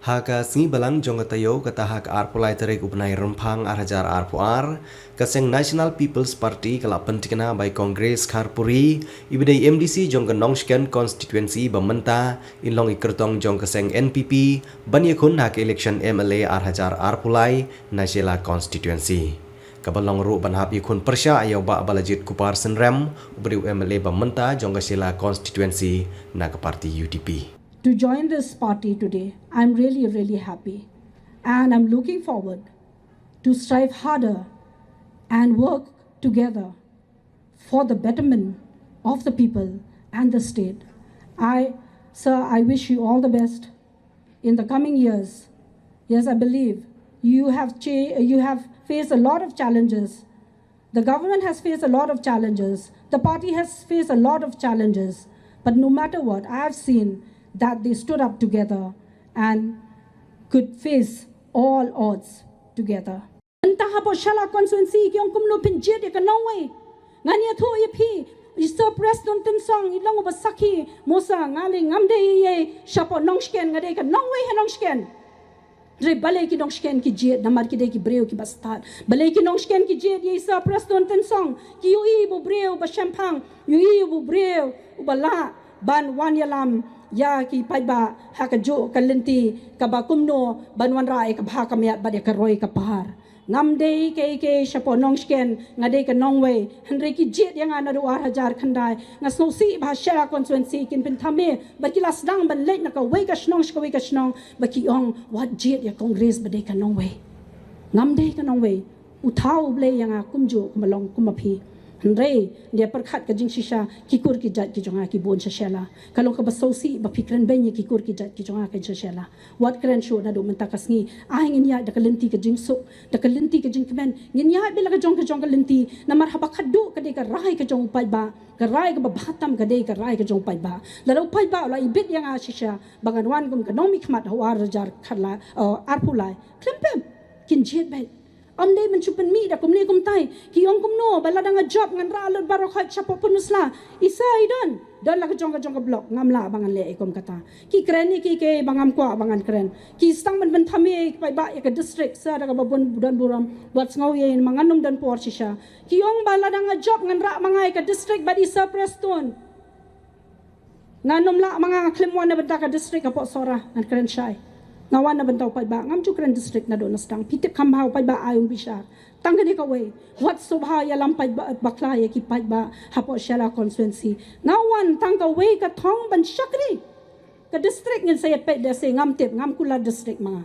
Haka singi balang jong katayo kata hak arpulai terik upnai rempang arhajar arpuar kaseng National People's Party kala pentikna by Congress Kharpuri ibidai MDC jong ke Nongsken Konstitwensi bamenta inlong ikertong jong kaseng NPP banyakun hak Elekshon MLA arhajar arpulai na Shella Konstitwensi kabalong ru banhap ikun persya ayaw ba balajit kupar senrem uberiu MLA bamenta jong ke Shella Konstitwensi na ke parti UDP. To join this party today, I'm really happy, and I'm looking forward to strive harder and work together for the betterment of the people and the state. Sir, I wish you all the best in the coming years. Yes, I believe you have faced a lot of challenges. The government has faced a lot of challenges. The party has faced a lot of challenges. But no matter what, I have seen that they stood up together and could face all odds together. Entah apa Shella Konstitwensi kiong kumno pinjit ya kanawai. Ngania thu ya pi Mr. President Tensong ilang ubasaki mosa ngali ngamde ye shapo nongsken ngade ka nongwei ha nongsken. Re balai ki nongsken ki jet namar ki de ki breu ki bastat. Balai ki nongsken ki jet ye Mr. President Tensong ki yu bu breu ba champang yu bu breu ubala ban wan yalam ya ki paiba Haka jo kalenti kabakumno banwan rai ka bha kamya bade ka roi ka par ngamde ke shapo nongsken ngade ka nongwei hanre ki jet yang ana ru hajar khandai ngasno si bha Shella Konstitwensi kin pin thame bakilas dang ban lek na ka wei ka snong ka wei ka snong baki ong wat jet ya congress bade ka nongwei ngamde ka nongwei uthau ble yang kumjo kumalong kumapi Henry dia perkhat ka jing shisha kikur ki jat ki jonga ki bon Shella kalong ka basosi ba fikran benye kikur ki jat ki jonga ka Shella wat kran show na do mentakas ngi ahing nya da kalenti ka jing so da kalenti ka jing kemen ngin nya bela ka jong kalenti na marhaba khadu ka de ka rai ka jong pai ba ka rai ka ba bhatam ka de ka rai ka jong pai ba la ro pai ba la ibit yang a shisha bangan wan kum ka nomi khmat hawar jar khala arpulai klempem kin jet ba Amde mencupan mi da kumni kumtai ki ong kumno bala danga job ngan ra alot baro khat chapo punusla isa idon don la jong ka blok ngamla bangan le ekom kata ki kreni ki ke bangam kwa bangan kren ki stang ben thame pai ba ka district sa da ka babon budan buram buat ngau ye manganum dan por shisha ki ong bala danga job ngan ra mangai ka district ba isa preston nganum la manga klimwan na benda ka district apo sora ngan kren shai ngawan na bentaw pai ba ngam chukran district na do na stang pitip kambhaw pai ba ayong bisar tangani ka way what subha ya lam pai ba bakla ya ki pai ba hapo Shella Konstitwensi ngawan tang ka way ka thong ban shakri ka district ngin sayat pe de se ngam tip ngam kula district mga